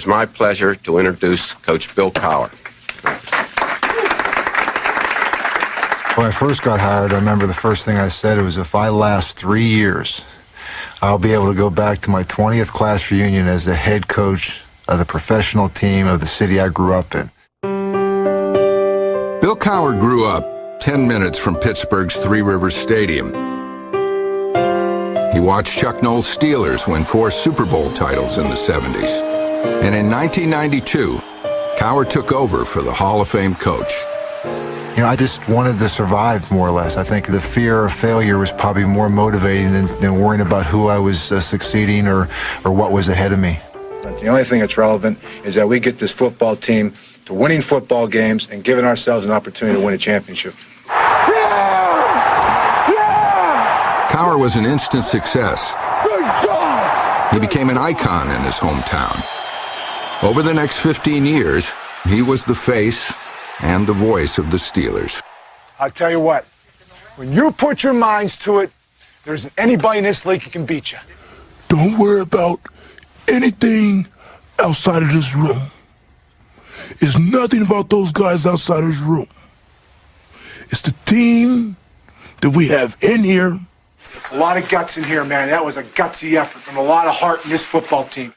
is my pleasure to introduce Coach Bill Cowher. When I first got hired, I remember the first thing I said was, if I last 3 years, I'll be able to go back to my 20th class reunion as the head coach of the professional team of the city I grew up in. Bill Cowher grew up 10 minutes from Pittsburgh's Three Rivers Stadium. He watched Chuck Noll's Steelers win 4 Super Bowl titles in the 70s. And in 1992, Cowher took over for the Hall of Fame coach. You know, I just wanted to survive, more or less. I think the fear of failure was probably more motivating than worrying about who I was succeeding or what was ahead of me. The only thing that's relevant is that we get this football team to winning football games and giving ourselves an opportunity to win a championship. Cowher was an instant success. He became an icon in his hometown. Over the next 15 years, he was the face and the voice of the Steelers. I'll tell you what, when you put your minds to it, there isn't anybody in this league who can beat you. Don't worry about anything outside of this room. It's nothing about those guys outside of this room. It's the team that we have in here. There's a lot of guts in here, man. That was a gutsy effort and a lot of heart in this football team.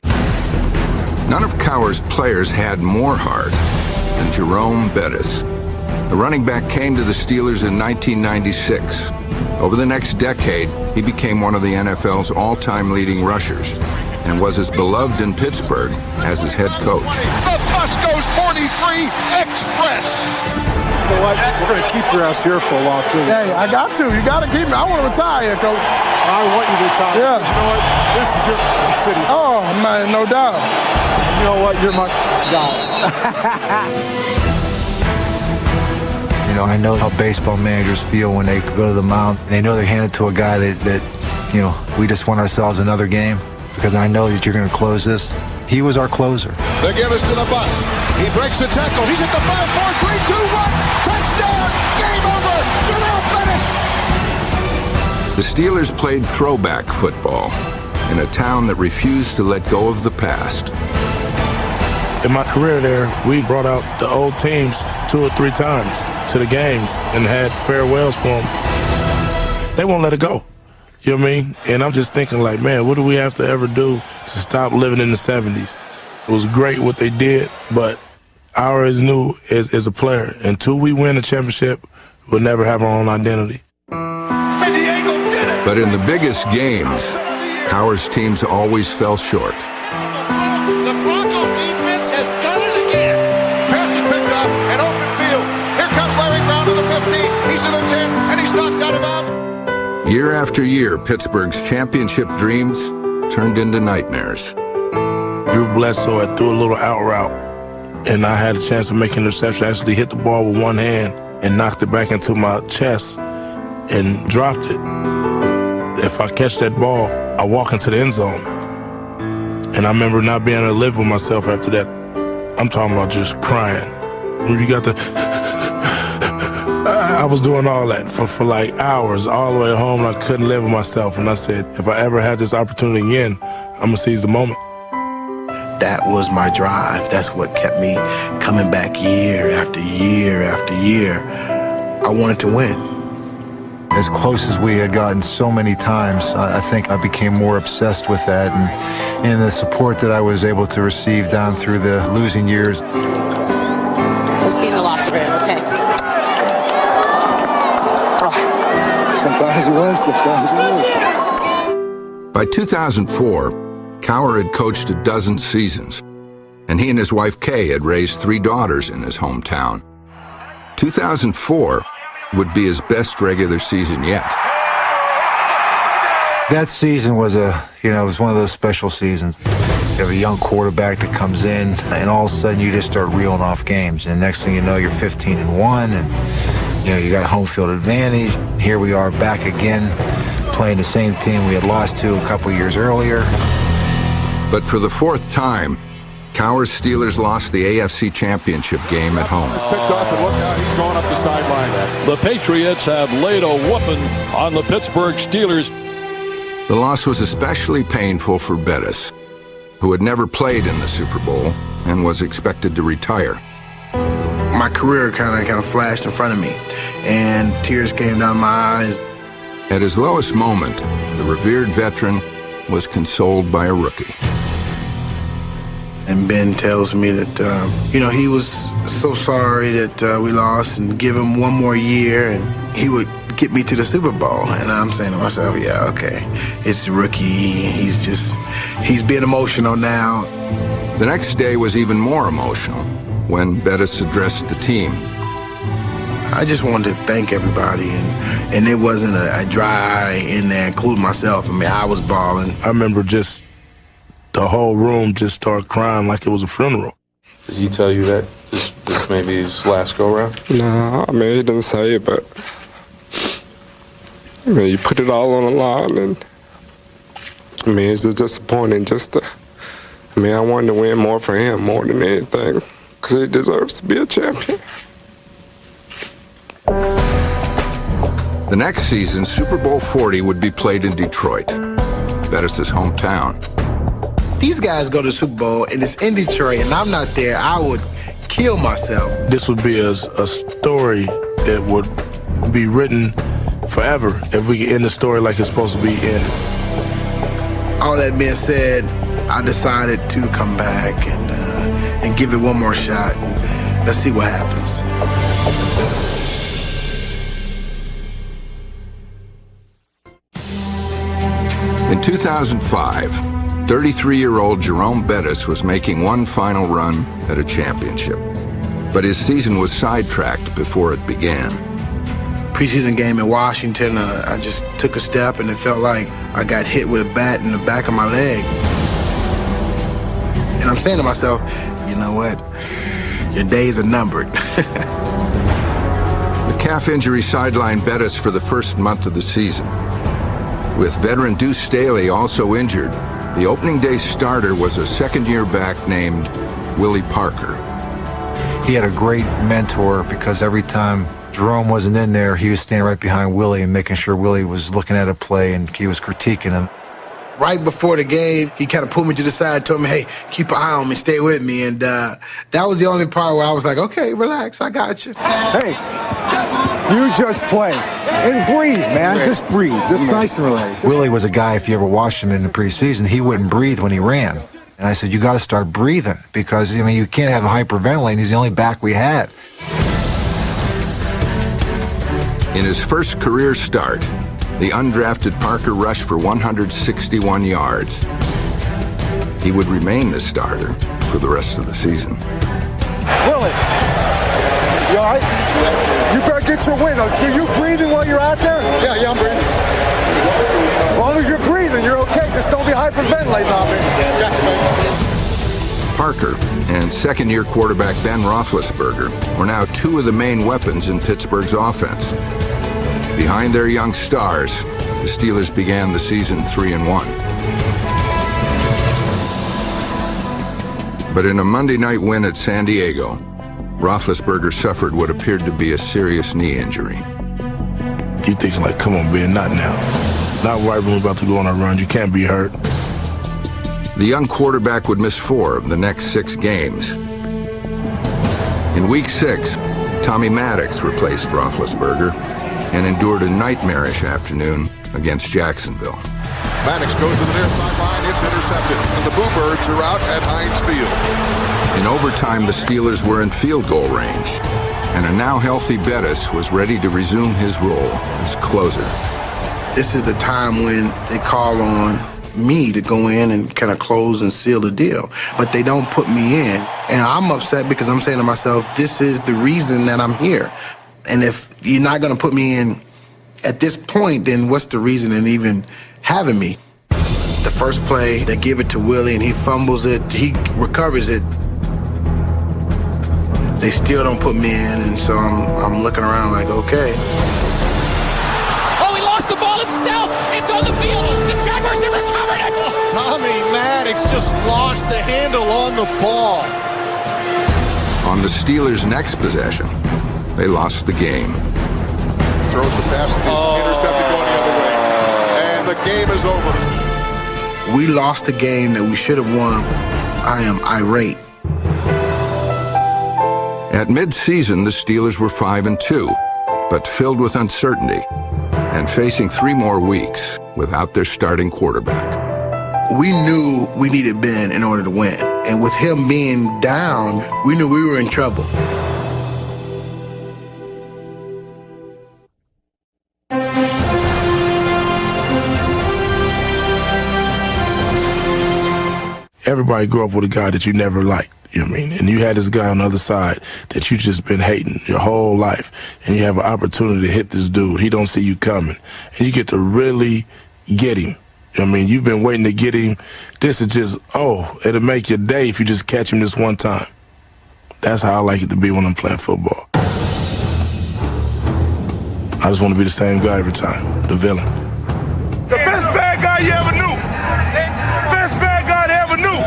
None of Cowher's players had more heart than Jerome Bettis. The running back came to the Steelers in 1996. Over the next decade, he became one of the NFL's all-time leading rushers and was as beloved in Pittsburgh as his head coach. The bus goes 43 Express. You know what? We're going to keep your ass here for a while, too. Hey, I got to. You got to keep me. I want to retire here, Coach. I want you to retire. Yeah. You know what? This is your city. Oh, man, no doubt. You know what? You're my guy. You know, I know how baseball managers feel when they go to the mound and they know they're handed to a guy that you know, we just won ourselves another game because I know that you're going to close this. He was our closer. They give us to the bus. He breaks the tackle. He's at the 5, 4, 3, 2, 1. Touchdown. Game over. Jerome Bettis. The Steelers played throwback football in a town that refused to let go of the past. In my career there, we brought out the old teams 2 or 3 times to the games and had farewells for them. They won't let it go. You know what I mean? And I'm just thinking like, man, what do we have to ever do to stop living in the 70s? It was great what they did, but I always knew as a player, until we win a championship, we'll never have our own identity. But in the biggest games, Cowher's teams always fell short. The Bronco defense has done it again. Pass is picked up and open field. Here comes Larry Brown to the 15. He's to the 10, and he's knocked out of bounds. Year after year, Pittsburgh's championship dreams turned into nightmares. Drew Bledsoe had threw a little out route, and I had a chance to make an interception. I actually hit the ball with one hand and knocked it back into my chest and dropped it. If I catch that ball, I walk into the end zone. And I remember not being able to live with myself after that. I'm talking about just crying. You got the... I was doing all that for like hours, all the way home, and I couldn't live with myself. And I said, if I ever had this opportunity again, I'm gonna seize the moment. That was my drive. That's what kept me coming back year after year after year. I wanted to win. As close as we had gotten so many times, I think I became more obsessed with that and the support that I was able to receive down through the losing years. We'll see in the locker room, okay? Sometimes you win, sometimes you lose. By 2004, Cowher had coached a dozen seasons, and he and his wife Kay had raised 3 daughters in his hometown. 2004 would be his best regular season yet. That season was it was one of those special seasons. You have a young quarterback that comes in, and all of a sudden you just start reeling off games. And next thing you know, you're 15-1, and you got a home field advantage. Here we are back again, playing the same team we had lost to a couple years earlier. But for the 4th time, Cowher's Steelers lost the AFC Championship game at home. He's picked off, and look out, he's going up the sideline. The Patriots have laid a whooping on the Pittsburgh Steelers. The loss was especially painful for Bettis. who had never played in the Super Bowl and was expected to retire. My career kind of flashed in front of me, and tears came down my eyes. At his lowest moment, the revered veteran was consoled by a rookie. And Ben tells me that, he was so sorry that we lost and give him one more year and he would get me to the Super Bowl. And I'm saying to myself, yeah, okay, it's a rookie. He's being emotional now. The next day was even more emotional when Bettis addressed the team. I just wanted to thank everybody, and it wasn't a dry in there, including myself. I mean, I was balling. I remember just the whole room just started crying like it was a funeral. Did he tell you that this may be his last go-around? No, I mean, he didn't say it, but I mean, you put it all on the line, and I mean, it's just disappointing I wanted to win more for him more than anything, because he deserves to be a champion. The next season, Super Bowl 40 would be played in Detroit, Bettis' hometown. These guys go to the Super Bowl, and it's in Detroit, and I'm not there. I would kill myself. This would be a story that would be written forever if we could end the story like it's supposed to be ended. All that being said, I decided to come back and give it one more shot, and let's see what happens. In 2005, 33-year-old Jerome Bettis was making one final run at a championship. But his season was sidetracked before it began. Preseason game in Washington, I just took a step and it felt like I got hit with a bat in the back of my leg. And I'm saying to myself, you know what? Your days are numbered. The calf injury sidelined Bettis for the first month of the season. With veteran Deuce Staley also injured, the opening day starter was a second-year back named Willie Parker. He had a great mentor because every time Jerome wasn't in there, he was standing right behind Willie and making sure Willie was looking at a play and he was critiquing him. Right before the game, he kind of pulled me to the side, told me, hey, keep an eye on me, stay with me. And that was the only part where I was like, okay, relax, I got you. Hey, you just play and breathe, man. Just breathe. Just nice and relaxed. Willie was a guy, if you ever watched him in the preseason, he wouldn't breathe when he ran. And I said, you got to start breathing because, I mean, you can't have him hyperventilating. He's the only back we had. In his first career start, the undrafted Parker rushed for 161 yards. He would remain the starter for the rest of the season. Willie, you all right? You better get your win. Are you breathing while you're out there? Yeah, I'm breathing. As long as you're breathing, you're okay. Just don't be hyperventilating on me. Gotcha, man. Parker and second-year quarterback Ben Roethlisberger were now two of the main weapons in Pittsburgh's offense. Behind their young stars, the Steelers began the season 3-1. But in a Monday night win at San Diego, Roethlisberger suffered what appeared to be a serious knee injury. You think like, come on, Ben, not now. Not right when we're about to go on a run. You can't be hurt. The young quarterback would miss 4 of the next 6 games. In Week 6, Tommy Maddox replaced Roethlisberger and endured a nightmarish afternoon against Jacksonville. Maddox goes to the near sideline. It's intercepted. And the Bluebirds are out at Heinz Field. In overtime, the Steelers were in field goal range, and a now healthy Bettis was ready to resume his role as closer. This is the time when they call on me to go in and kind of close and seal the deal. But they don't put me in. And I'm upset because I'm saying to myself, this is the reason that I'm here. And if you're not going to put me in at this point, then what's the reason in even having me? The first play, they give it to Willie and he fumbles it. He recovers it. They still don't put me in, and so I'm looking around like, okay. Oh, he lost the ball himself. It's on the field. The Jaguars have recovered it. Oh, Tommy Maddox just lost the handle on the ball. On the Steelers' next possession, they lost the game. Throws the pass, intercepted going the other way. And the game is over. we lost a game that we should have won, I am irate. At mid-season, the Steelers were 5-2, but filled with uncertainty and facing 3 more weeks without their starting quarterback. We knew we needed Ben in order to win. And with him being down, we knew we were in trouble. Everybody grew up with a guy that you never liked, you know what I mean? And you had this guy on the other side that you just been hating your whole life. And you have an opportunity to hit this dude. He don't see you coming. And you get to really get him. You know what I mean? You've been waiting to get him. This is just, it'll make your day if you just catch him this one time. That's how I like it to be when I'm playing football. I just want to be the same guy every time, the villain. The best bad guy you ever knew. Best bad guy they ever knew.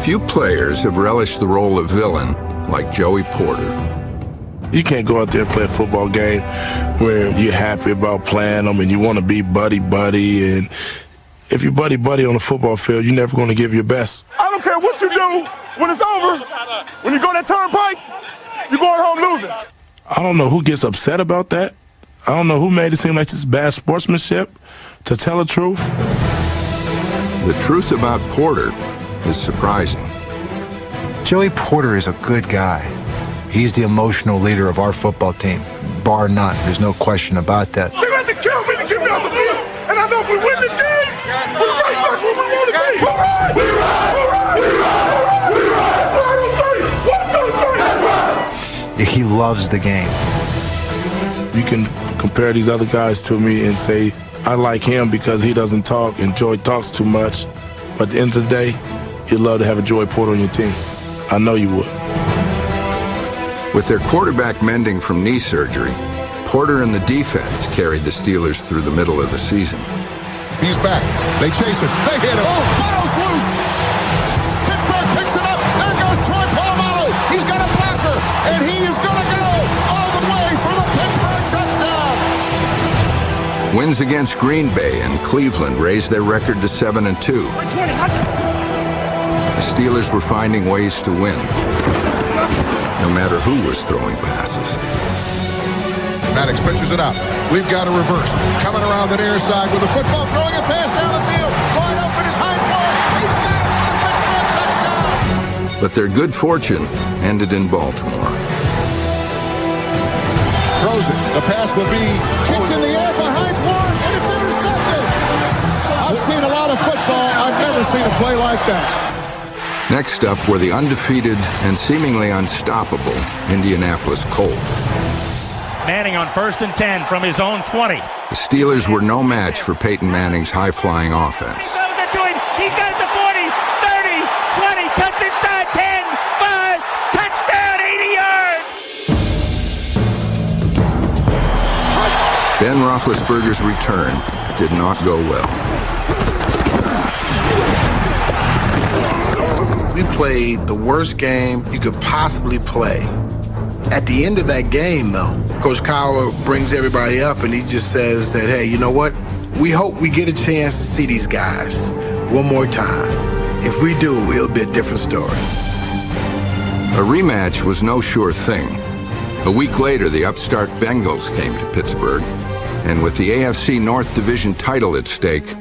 Few players have relished the role of villain like Joey Porter. You can't go out there and play a football game where you're happy about playing them and you want to be buddy-buddy. And if you're buddy-buddy on the football field, you're never going to give your best. I don't care what you do when it's over. When you go that turnpike, you're going home losing. I don't know who gets upset about that. I don't know who made it seem like this bad sportsmanship. To tell the truth, the truth about Porter is surprising. Joey Porter is a good guy. He's the emotional leader of our football team, bar none. There's no question about that. They had to kill me to get me out the field. And I know if we win this game, we're right back where we want to be. All right. We ride. We ride. 1, 2, 3. He loves the game. You can compare these other guys to me and say, I like him because he doesn't talk and Joey talks too much. But at the end of the day, you'd love to have a Joey Porter on your team. I know you would. With their quarterback mending from knee surgery, Porter and the defense carried the Steelers through the middle of the season. He's back. They chase him. They hit him. Bottle's loose. Pittsburgh picks it up. There goes Troy Polamalu. He's got a blocker, and he is going to go all the way for the Pittsburgh touchdown. Wins against Green Bay and Cleveland raised their record to 7-2. The Steelers were finding ways to win, no matter who was throwing passes. Maddox pitches it out. We've got a reverse. Coming around the near side with the football, throwing a pass down the field. Wide open is Hines Ward. He's got it for the Pittsburgh touchdown. But their good fortune ended in Baltimore. Throws it. The pass will be kicked in the air by Hines Ward, and it's intercepted. I've seen a lot of football. I've never seen a play like that. Next up were the undefeated and seemingly unstoppable Indianapolis Colts. Manning on 1st and 10 from his own 20. The Steelers were no match for Peyton Manning's high-flying offense. He's got it to 40, 30, 20, cuts inside, 10, 5, touchdown, 80 yards. Ben Roethlisberger's return did not go well. We played the worst game you could possibly play. At the end of that game, though, Coach Cowher brings everybody up and he just says that, hey, you know what? We hope we get a chance to see these guys one more time. If we do, it'll be a different story. A rematch was no sure thing. A week later, the upstart Bengals came to Pittsburgh, and with the AFC North Division title at stake,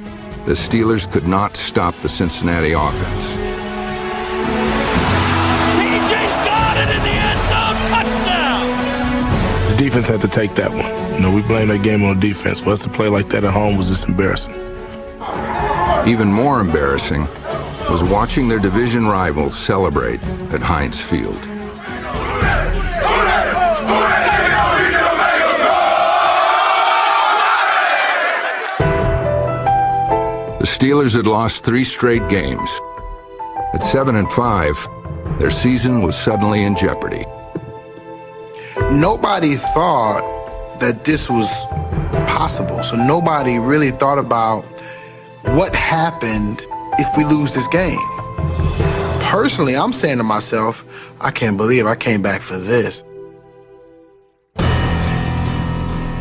the Steelers could not stop the Cincinnati offense. The defense had to take that one. You know, we blame that game on the defense. For us to play like that at home was just embarrassing. Even more embarrassing was watching their division rivals celebrate at Heinz Field. The Steelers had lost 3 straight games. At 7-5, their season was suddenly in jeopardy. Nobody thought that this was possible. So nobody really thought about what happened if we lose this game. Personally, I'm saying to myself, I can't believe I came back for this.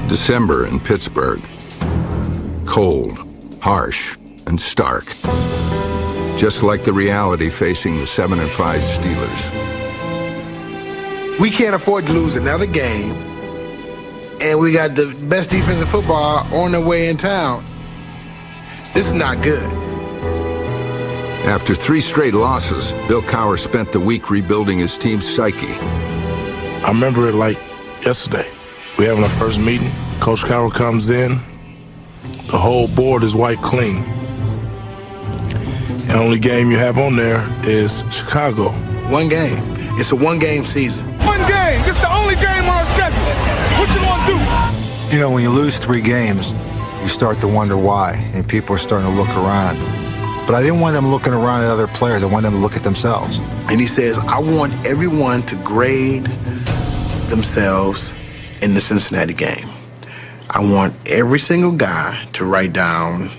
December in Pittsburgh. Cold, harsh, and stark. Just like the reality facing the 7-5 Steelers. We can't afford to lose another game, and we got the best defense in football on their way in town. This is not good. After 3 straight losses, Bill Cowher spent the week rebuilding his team's psyche. I remember it like yesterday. We having our first meeting. Coach Cowher comes in. The whole board is wiped clean. The only game you have on there is Chicago. One game. It's a one-game season. One game. It's the only game on our schedule. What you gonna do? You know, when you lose 3 games, you start to wonder why, and people are starting to look around. But I didn't want them looking around at other players. I wanted them to look at themselves. And he says, I want everyone to grade themselves in the Cincinnati game. I want every single guy to write down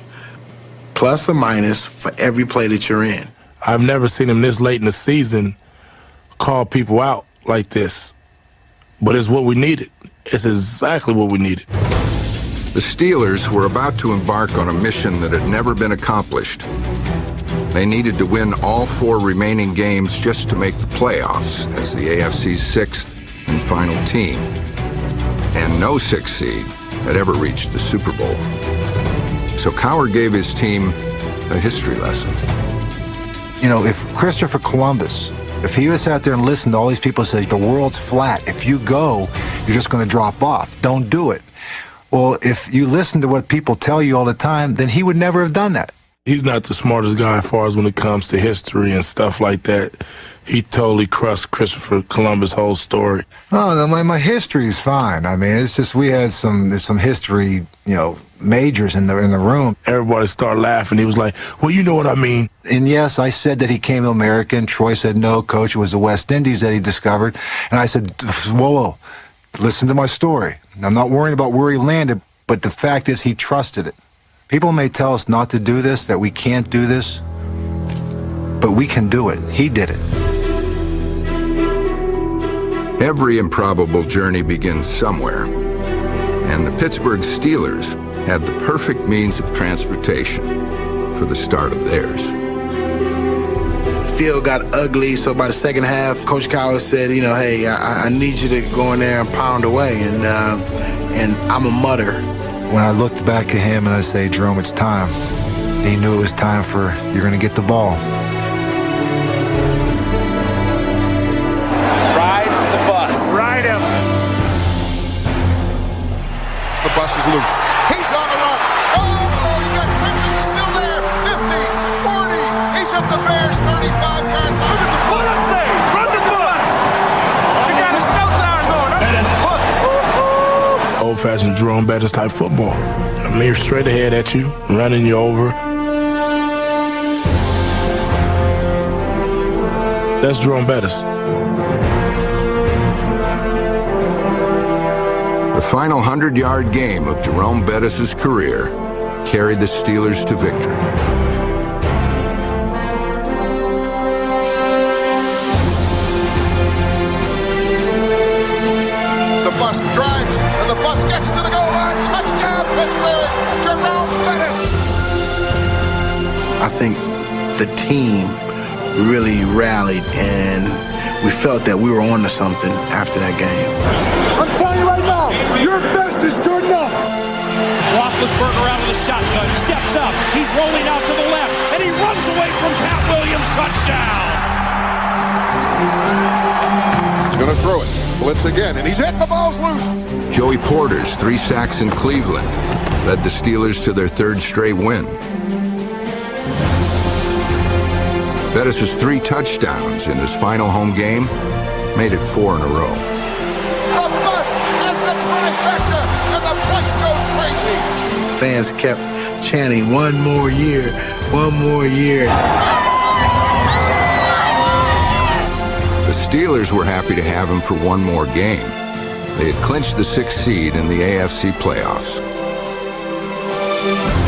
plus or minus for every play that you're in. I've never seen him this late in the season call people out like this. But it's what we needed. It's exactly what we needed. The Steelers were about to embark on a mission that had never been accomplished. They needed to win all 4 remaining games just to make the playoffs as the AFC's 6th and final team. And no 6th seed had ever reached the Super Bowl. So Cowher gave his team a history lesson. You know, if Christopher Columbus, if he was out there and listened to all these people say, the world's flat, if you go, you're just going to drop off. Don't do it. Well, if you listen to what people tell you all the time, then he would never have done that. He's not the smartest guy as far as when it comes to history and stuff like that. He totally crushed Christopher Columbus' whole story. No, my history is fine. I mean, it's just we had some history, majors in the room. Everybody started laughing. He was like, well, you know what I mean. And yes, I said that he came to America, and Troy said, no, Coach, it was the West Indies that he discovered. And I said, whoa, listen to my story. I'm not worrying about where he landed, but the fact is he trusted it. People may tell us not to do this, that we can't do this, but we can do it. He did it. Every improbable journey begins somewhere, and the Pittsburgh Steelers had the perfect means of transportation for the start of theirs. Field got ugly, so by the second half, Coach Cowher said, hey, I need you to go in there and pound away, and I'm a mutter. When I looked back at him and I say, Jerome, it's time, he knew it was time for, you're going to get the ball. Ride the bus. Ride him. The bus is loose. He's on the run. Oh, he got tripped. He's still there. 50, 40. He's at the Bears' 35-yard line. What I say? Run the bus. You got his snow tires on. Old-fashioned Jerome Bettis type football. I mean, straight ahead at you, running you over. That's Jerome Bettis. The final 100-yard game of Jerome Bettis' career carried the Steelers to victory. The bus drives, and the bus gets to the goal line. Touchdown, Pittsburgh! Jerome Bettis! I think the team really rallied, and we felt that we were on to something after that game. I'm telling you right now, your best is good enough. Roethlisberger out of the shotgun, steps up, he's rolling out to the left, and he runs away from Pat Williams. Touchdown! He's going to throw it. Blitz again, and he's hit. The ball's loose. Joey Porter's 3 sacks in Cleveland led the Steelers to their 3rd straight win. Bettis' 3 touchdowns in his final home game made it 4 in a row. The bus has the trifecta, and the place goes crazy. Fans kept chanting, one more year, one more year. The Steelers were happy to have him for one more game. They had clinched the 6th seed in the AFC playoffs.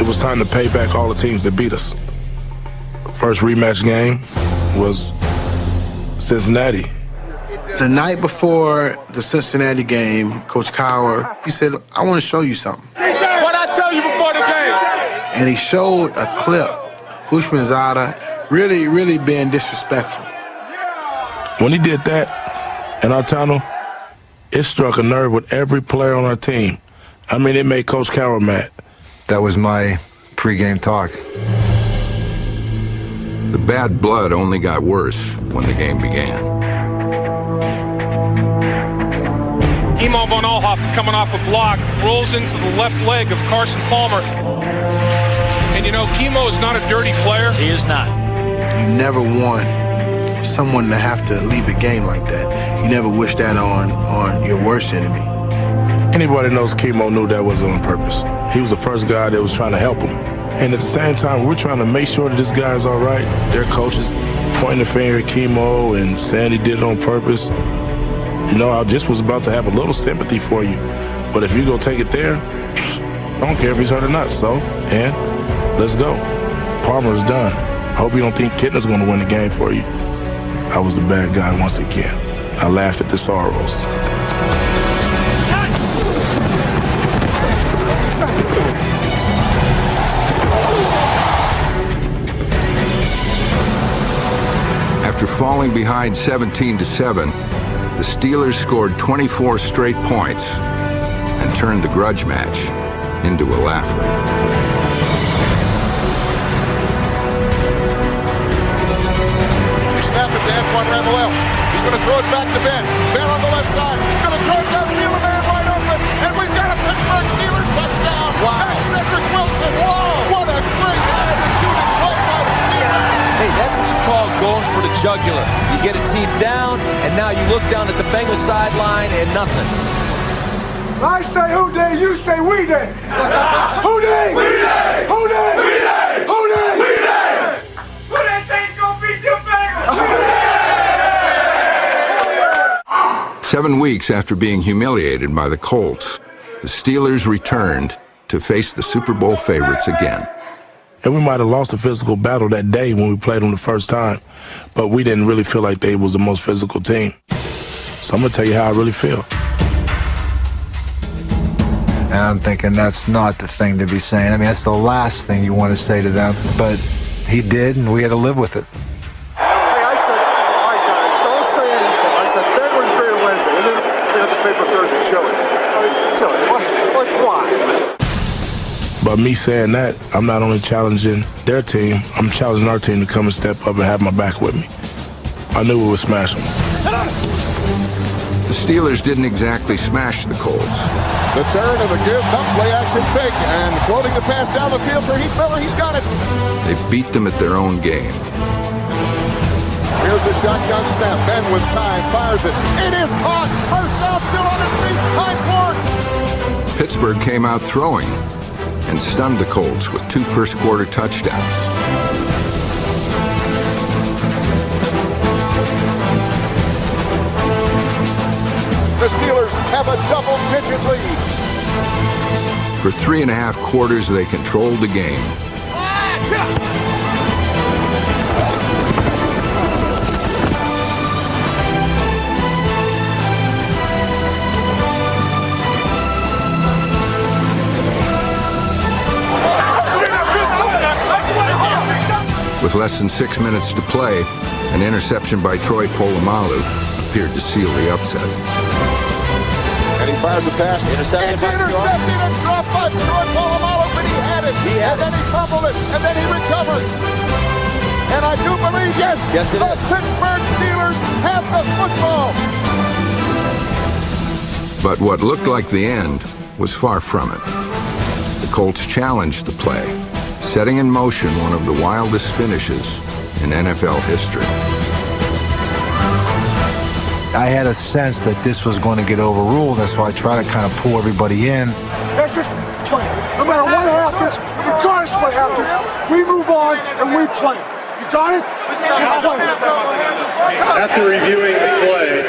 It was time to pay back all the teams that beat us. First rematch game was Cincinnati. The night before the Cincinnati game, Coach Cowher, he said, I want to show you something. What I tell you before the game? And he showed a clip, Hushmanzada, really being disrespectful. When he did that in our tunnel, it struck a nerve with every player on our team. I mean, it made Coach Carroll mad. That was my pregame talk. The bad blood only got worse when the game began. Kimo von Oelhoff coming off a block, rolls into the left leg of Carson Palmer. And you know, Kimo is not a dirty player. He is not. You never want someone to have to leave a game like that. You never wish that on your worst enemy. Anybody knows Kimo knew that wasn't on purpose. He was the first guy that was trying to help him. And at the same time, we're trying to make sure that this guy's all right. Their coaches pointing the finger at Kimo and saying he did it on purpose. You know, I just was about to have a little sympathy for you. But if you go take it there, I don't care if he's hurt or not. So, and let's go. Palmer's done. I hope you don't think Kitna's going to win the game for you. I was the bad guy once again. I laughed at the sorrows. After falling behind 17-7, the Steelers scored 24 straight points and turned the grudge match into a laugher. They snap it to Antoine Randall. He's going to throw it back to Ben. Ben on the left side. He's going to throw it downfield, a man wide open. And we've got a Pittsburgh Steelers touchdown. Wow. That's Cedric Wilson. Whoa. What a great executed play by the Steelers. Hey, that's what you call going for the jugular. You get a team down, and now you look down at the Bengals sideline and nothing. I say who day, you say we day. Who day? We day. Who day? We day. Who day? We day. Who they think gonna beat them Bengals? 7 weeks after being humiliated by the Colts, the Steelers returned to face the Super Bowl favorites again. And we might have lost a physical battle that day when we played them the first time, but we didn't really feel like they was the most physical team. So I'm going to tell you how I really feel. And I'm thinking that's not the thing to be saying. I mean, that's the last thing you want to say to them. But he did, and we had to live with it. Hey, I said, all right, guys, don't say anything. I said, Ben was great on Wednesday, and then they got the paper Thursday. Chili. I mean, chili. Like, why? But me saying that, I'm not only challenging their team, I'm challenging our team to come and step up and have my back with me. I knew we would smash them. The Steelers didn't exactly smash the Colts. The turn of the give, not play action fake, and floating the pass down the field for Heath Miller. He's got it. They beat them at their own game. Here's the shotgun snap. Ben with time fires it. It is caught. First down, still on his feet. Hines Ward. Pittsburgh came out throwing and stunned the Colts with 2 first-quarter touchdowns. The Steelers have a double-digit lead. For 3.5 quarters, they controlled the game. With less than 6 minutes to play, an interception by Troy Polamalu appeared to seal the upset. And he fires a pass. Intercepted and dropped by Troy Polamalu, but he had it. And then he fumbled it, and then he recovered. And I do believe, yes, the Pittsburgh Steelers have the football. But what looked like the end was far from it. The Colts challenged the play, setting in motion one of the wildest finishes in NFL history. I had a sense that this was going to get overruled. That's why I tried to kind of pull everybody in. That's just play. No matter what happens, regardless of what happens, we move on and we play. You got it? Just play. After reviewing the play,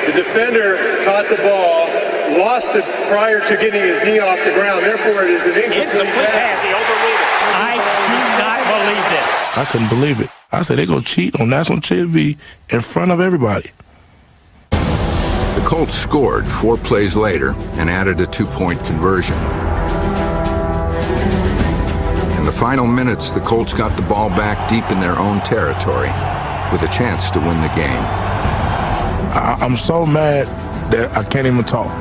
the defender caught the ball, lost it prior to getting his knee off the ground. Therefore, it is an incomplete pass. He overruled it. I do not believe this. I couldn't believe it. I said, they're going to cheat on national TV in front of everybody. The Colts scored 4 plays later and added a 2-point conversion. And final minutes, the Colts got the ball back deep in their own territory with a chance to win the game. I'm so mad that I can't even talk.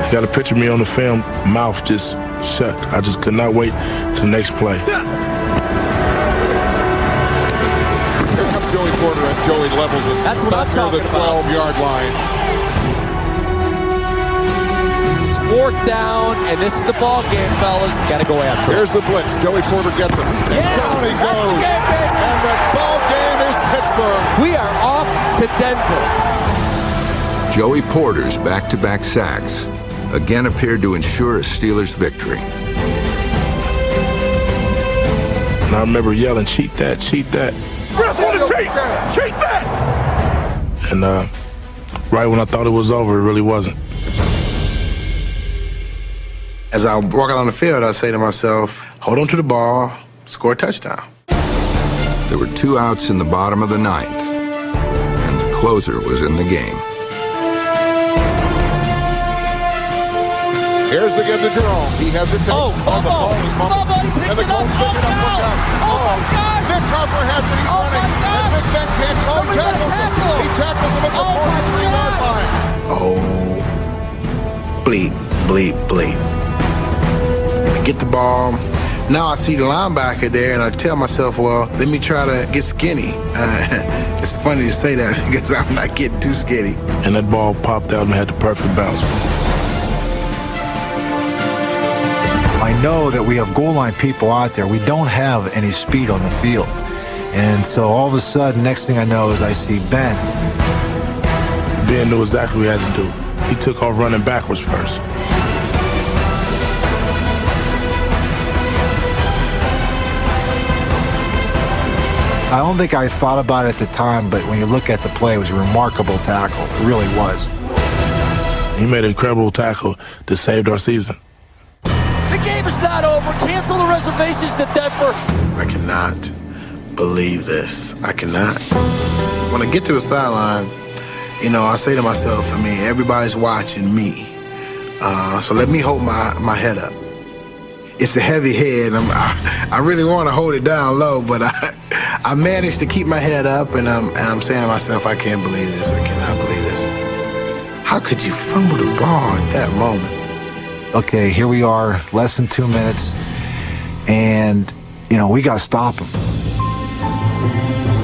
You got to picture me on the film, mouth just shut. I just could not wait to the next play. Here comes Joey Porter, and Joey levels it. That's what I'm talking about. Near the 12-yard line. It's fourth down, and this is the ball game, fellas. Got to go after it. Here's the blitz. Joey Porter gets it. Yeah, down he that's goes. The game, baby. And the ball game is Pittsburgh. We are off to Denver. Joey Porter's back-to-back sacks again appeared to ensure a Steelers victory. And I remember yelling, cheat that, cheat that. Rest on the cheat! Cheat that! And right when I thought it was over, it really wasn't. As I walk out on the field, I say to myself, hold on to the ball, score a touchdown. There were 2 outs in the bottom of the 9th, and the closer was in the game. Here's the give to Jerome. He hesitates. Oh, the ball is fumbled. And the Colts pick it up. Look out. Oh, my gosh. Nick Harper has it. He's running. And Big Ben can't go. He tackles him at the 43-yard line. Oh, bleep, bleep, bleep. I get the ball. Now I see the linebacker there, and I tell myself, well, let me try to get skinny. It's funny to say that because I'm not getting too skinny. And that ball popped out and had the perfect bounce. I know that we have goal line people out there. We don't have any speed on the field. And so all of a sudden, next thing I know is I see Ben. Ben knew exactly what he had to do. He took off running backwards first. I don't think I thought about it at the time, but when you look at the play, it was a remarkable tackle. It really was. He made an incredible tackle that saved our season. The game is not over. Cancel the reservations to Denver. I cannot believe this. I cannot. When I get to the sideline, you know, I say to myself, I mean, everybody's watching me. So let me hold my head up. It's a heavy head. I really want to hold it down low, but I managed to keep my head up, and I'm saying to myself, I can't believe this. I cannot believe this. How could you fumble the ball at that moment? Okay, here we are, less than 2 minutes, and, you know, we got to stop him.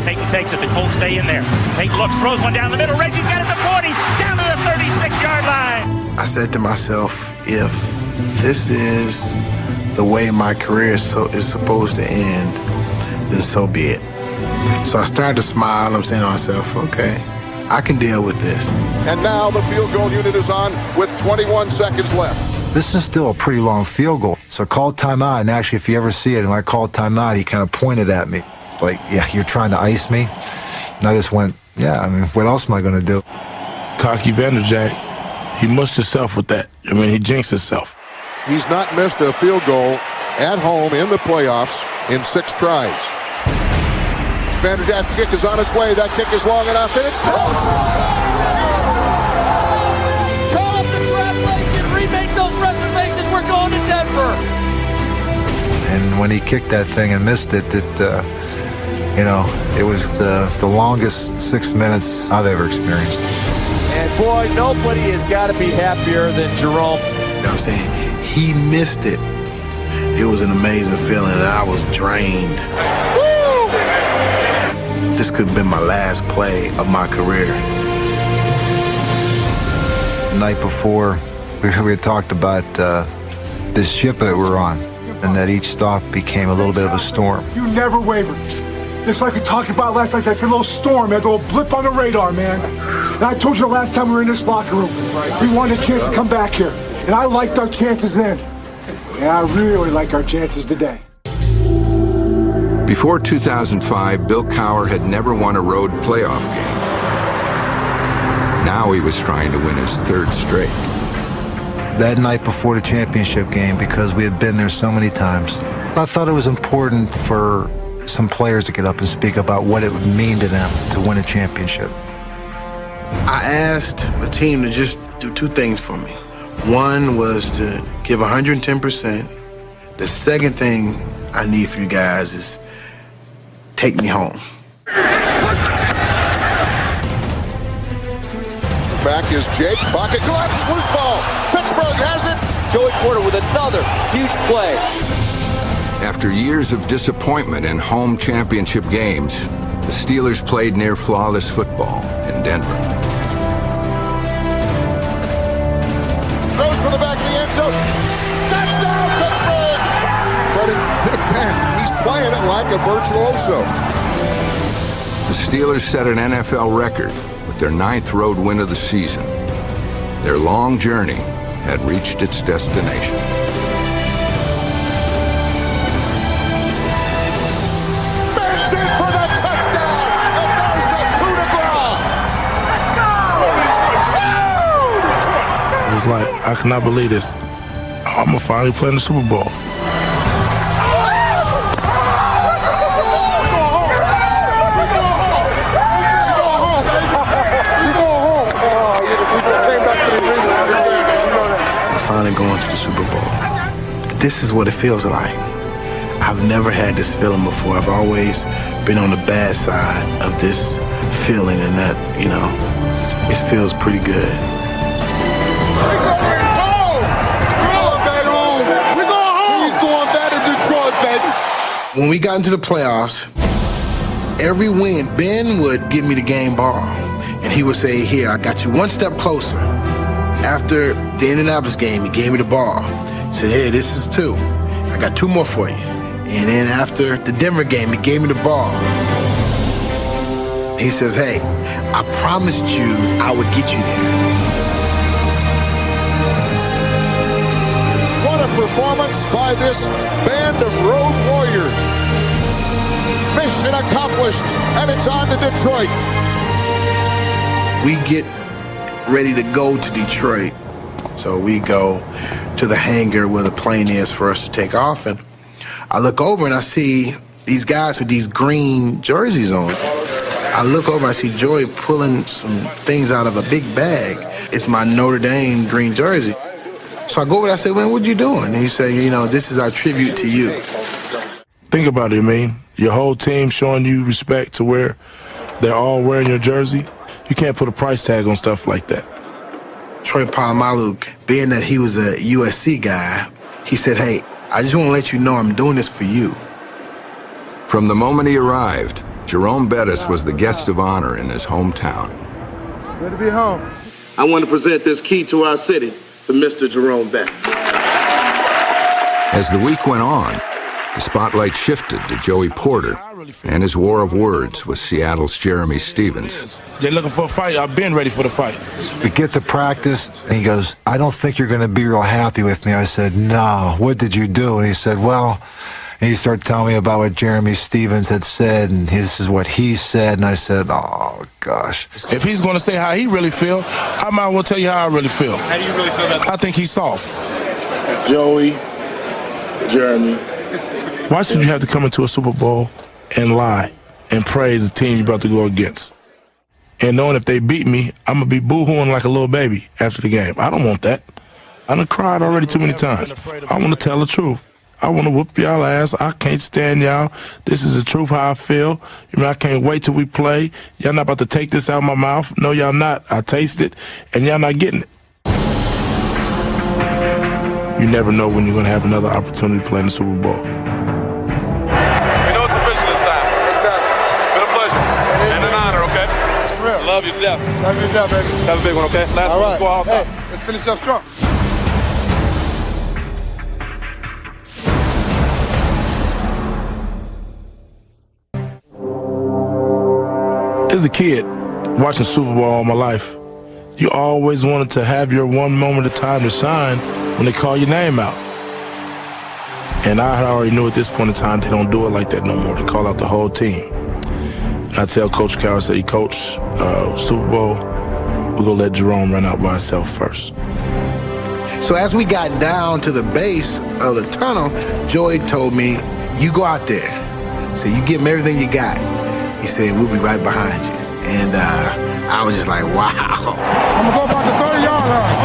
Peyton takes it, the Colts stay in there. Peyton looks, throws one down the middle. Reggie's got it to 40, down to the 36-yard line. I said to myself, if this is the way my career is supposed to end, then so be it. So I started to smile. I'm saying to myself, okay, I can deal with this. And now the field goal unit is on with 21 seconds left. This is still a pretty long field goal. So I called timeout, and actually, if you ever see it, when I called timeout, he kind of pointed at me. Like, yeah, you're trying to ice me? And I just went, yeah, I mean, what else am I going to do? Cocky Vanderjagt, he mushed himself with that. I mean, he jinxed himself. He's not missed a field goal at home in the playoffs in 6 tries. Vanderjagt's kick is on its way. That kick is long enough, and it's Call up the travel agent, remake those reservations. We're going to Denver. And when he kicked that thing and missed it, you know, it was the longest 6 minutes I've ever experienced. And boy, nobody has got to be happier than Jerome. You know what I'm saying? He missed it. It was an amazing feeling, and I was drained. Woo! This could have been my last play of my career. The night before, we had talked about this ship that we're on, and that each stop became a little bit of a storm. You never wavered. Just like we talked about last night, that's a little storm, that little blip on the radar, man. And I told you the last time we were in this locker room, we wanted a chance to come back here. And I liked our chances then. And I really like our chances today. Before 2005, Bill Cowher had never won a road playoff game. Now he was trying to win his 3rd straight. That night before the championship game, because we had been there so many times, I thought it was important for some players to get up and speak about what it would mean to them to win a championship. I asked the team to just do 2 things for me. One was to give 110%, The second thing I need for you guys is take me home. Back is Jake. Pocket collapses, loose ball. Pittsburgh has it. Joey Porter with another huge play. After years of disappointment in home championship games, the Steelers played near flawless football in Denver. Throws for the back of the end zone. Touchdown, Pittsburgh! Credit Big Ben. He's playing it like a virtuoso. The Steelers set an NFL record with their 9th road win of the season. Their long journey had reached its destination. Ben's in for the touchdown, and there's the coup de grace. It was like, I cannot believe this. I'm going to finally play in the Super Bowl. Finally going to the Super Bowl. This is what it feels like. I've never had this feeling before. I've always been on the bad side of this feeling, and that, you know, it feels pretty good. We're going back home. We're going home. He's going back to Detroit, baby. When we got into the playoffs, every win, Ben would give me the game ball, and he would say, here, I got you one step closer. After the Indianapolis game, he gave me the ball. He said, hey, this is 2. I got 2 more for you. And then after the Denver game, he gave me the ball. He says, hey, I promised you I would get you there. What a performance by this band of road warriors. Mission accomplished, and it's on to Detroit. We get ready to go to Detroit. So we go to the hangar where the plane is for us to take off, and I look over and I see these guys with these green jerseys on. I look over and I see Joey pulling some things out of a big bag. It's my Notre Dame green jersey. So I go over there, I say, man, what you doing? And he said, you know, this is our tribute to you. Think about it, man. Your whole team showing you respect to where they're all wearing your jersey. You can't put a price tag on stuff like that. Troy Polamalu, being that he was a USC guy, he said, hey, I just want to let you know I'm doing this for you. From the moment he arrived, Jerome Bettis was the guest of honor in his hometown. Good to be home. I want to present this key to our city to Mr. Jerome Bettis. As the week went on, the spotlight shifted to Joey Porter and his war of words with Seattle's Jeremy Stevens. They're looking for a fight. I've been ready for the fight. We get to practice, and he goes, I don't think you're going to be real happy with me. I said, no, what did you do? And he said, well, and he started telling me about what Jeremy Stevens had said, and this is what he said. And I said, oh, gosh. If he's going to say how he really feel, I might as well tell you how I really feel. How do you really feel about that? I think he's soft. Joey, Jeremy. Why should you have to come into a Super Bowl and lie and praise the team you're about to go against? And knowing if they beat me, I'm going to be boo-hooing like a little baby after the game. I don't want that. I done cried already too many times. I want to tell the truth. I want to whoop y'all ass. I can't stand y'all. This is the truth how I feel. You know, I can't wait till we play. Y'all not about to take this out of my mouth. No, y'all not. I taste it, and y'all not getting it. You never know when you're going to have another opportunity to play in the Super Bowl. Love you to death. Love you to death, baby. Let's have a big one, okay? Last all one, right. let's go all hey, let's finish up strong. As a kid, watching Super Bowl all my life, you always wanted to have your one moment of time to shine when they call your name out. And I already knew at this point in time they don't do it like that no more. They call out the whole team. I tell Coach Cowher, I say, Coach, Super Bowl, we're going to let Jerome run out by himself first. So as we got down to the base of the tunnel, Joey told me, you go out there. He said, you give him everything you got. He said, we'll be right behind you. And I was just like, wow. I'm going to go about the 30-yard line.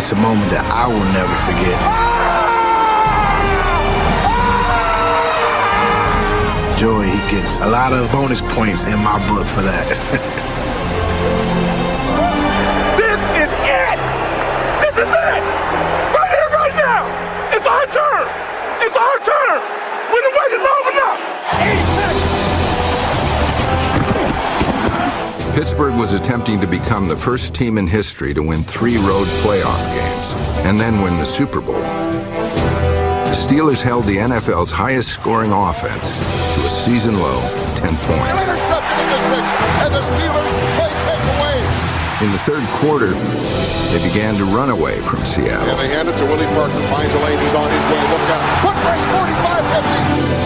it's a moment that I will never forget. Joey, he gets a lot of bonus points in my book for that. This is it! This is it! Right here, right now! It's our turn! It's our turn! We've been waiting long enough! 8 seconds! Pittsburgh was attempting to become the first team in history to win 3 road playoff games and then win the Super Bowl. The Steelers held the NFL's highest scoring offense to a season-low 10 points. Intercepted in the 6th, and the Steelers play takeaway. In the third quarter, they began to run away from Seattle. And they hand it to Willie Parker. Finds a lane. He's on his way. Look out. Foot race 45-50.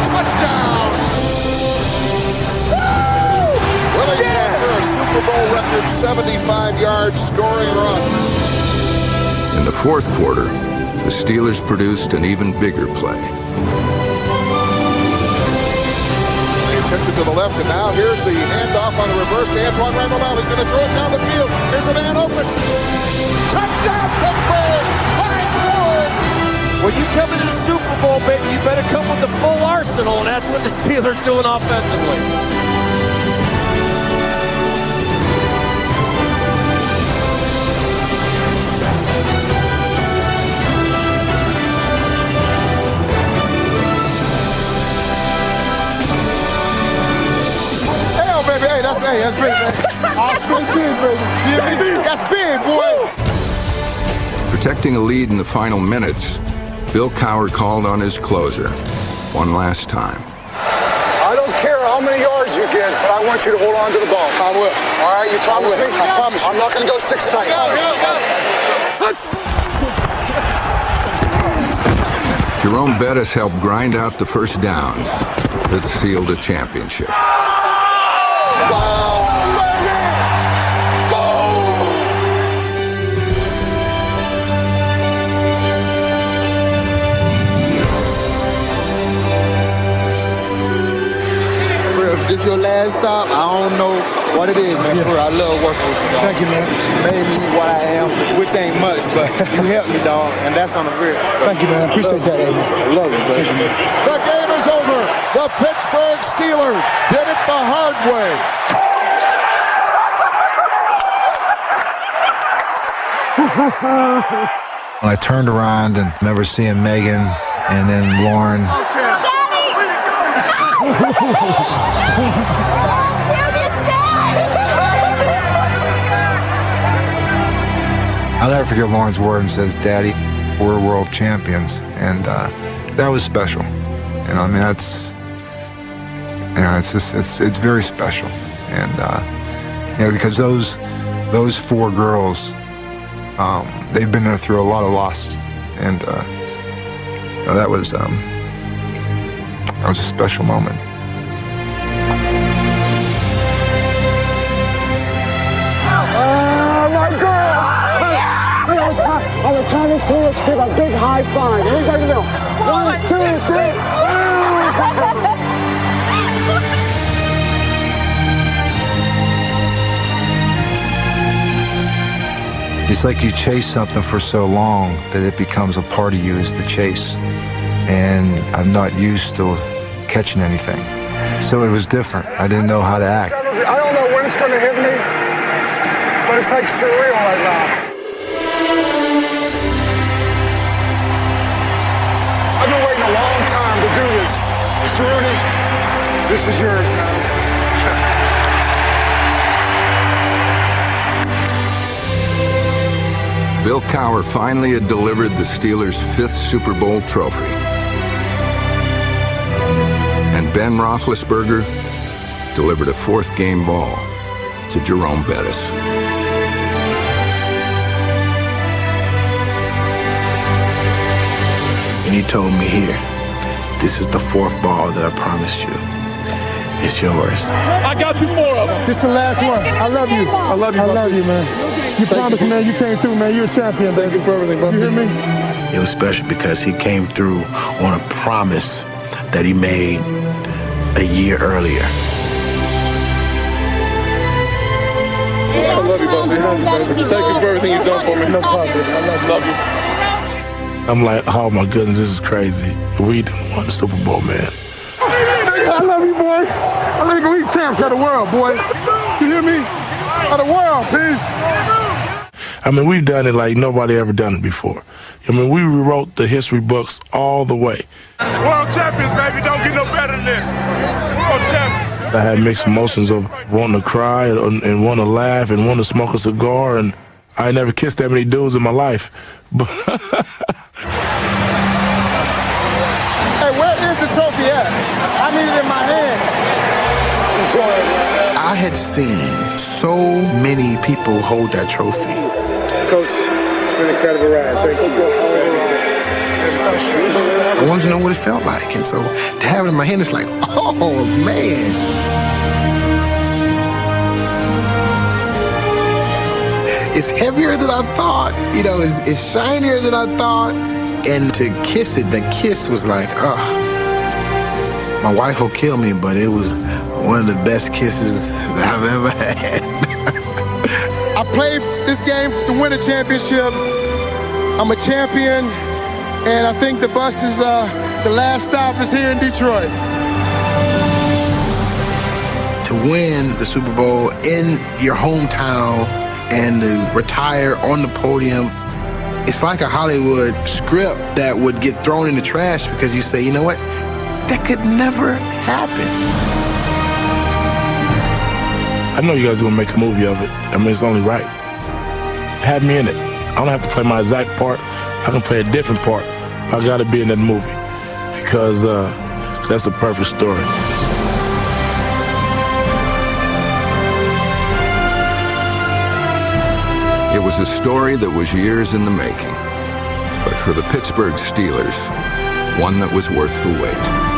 Touchdown! Woo! Willie Parker, a Super Bowl record 75-yard scoring run. In the fourth quarter, the Steelers produced an even bigger play. They pitch it to the left, and now here's the handoff on the reverse to Antoine Randall. He's going to throw it down the field. Here's a man open. Touchdown, Pittsburgh! When you come into the Super Bowl, baby, you better come with the full arsenal, and that's what the Steelers doing offensively. Hell, baby, hey, that's big, baby. That's big, baby. That's big, boy. Protecting a lead in the final minutes, Bill Cowher called on his closer one last time. I don't care how many yards you get, but I want you to hold on to the ball. I will. All right, you promise me? I promise you. I'm not going to go 6 tight. Jerome Bettis helped grind out the first downs that sealed a championship. This your last stop? I don't know what it is, man. Yeah. I love working with you, dog. Thank you, man. You made me what I am, which ain't much, but you helped me, dog, and that's on the real. Thank you, man. Appreciate that, Aiden. I love it, buddy. The game is over. The Pittsburgh Steelers did it the hard way. I turned around and remember seeing Megan and then Lauren. I'll never forget Lauren's word and says, "Daddy, we're world champions," and that was special. And I mean, that's, you know, it's very special, and you know, because those 4 girls, they've been through a lot of loss, and you know, that was a special moment. My girl! On the Thomas Lewis, give a big high five. Everybody know. 1, 2, 3. It's like you chase something for so long that it becomes a part of you, is the chase. And I'm not used to catching anything. So it was different. I didn't know how to act. I don't know when it's going to hit me, but it's like surreal right now. I've been waiting a long time to do this. Mr. Rooney, this is yours, man. Bill Cowher finally had delivered the Steelers' 5th Super Bowl trophy. And Ben Roethlisberger delivered a 4th game ball to Jerome Bettis. And he told me, here, this is the 4th ball that I promised you. It's yours. I got you 4 of them. This is the last one. I love you. I love you, man. You promised, man. You came through, man. You're a champion, baby. Thank you for everything, Bussy. You hear me? It was special because he came through on a promise that he made a year earlier. I love you, boss. Thank you for everything you've done for me. No problem. I love you. I'm like, oh my goodness, this is crazy. We done won the Super Bowl, man. I love you, boy. I love you. We champs of the world, boy. You hear me? Of the world, please. I mean, we've done it like nobody ever done it before. I mean, we rewrote the history books all the way. World champions, baby. Don't get no better than this. World champions. I had mixed emotions of wanting to cry and wanting to laugh and wanting to smoke a cigar, and I never kissed that many dudes in my life. But Hey, where is the trophy at? I need it in my hands. I had seen so many people hold that trophy. Coach, it's been an incredible ride. Thank you. I wanted to know what it felt like, and so to have it in my hand, it's like, oh man. It's heavier than I thought. You know, it's shinier than I thought. And to kiss it, the kiss was like, oh. My wife will kill me, but it was one of the best kisses that I've ever had. I played this game to win a championship. I'm a champion, and I think the bus is, the last stop is here in Detroit. To win the Super Bowl in your hometown and to retire on the podium, it's like a Hollywood script that would get thrown in the trash because you say, you know what, that could never happen. I know you guys are gonna make a movie of it. I mean, it's only right. Have me in it. I don't have to play my exact part. I can play a different part. I gotta be in that movie because that's a perfect story. It was a story that was years in the making, but for the Pittsburgh Steelers, one that was worth the wait.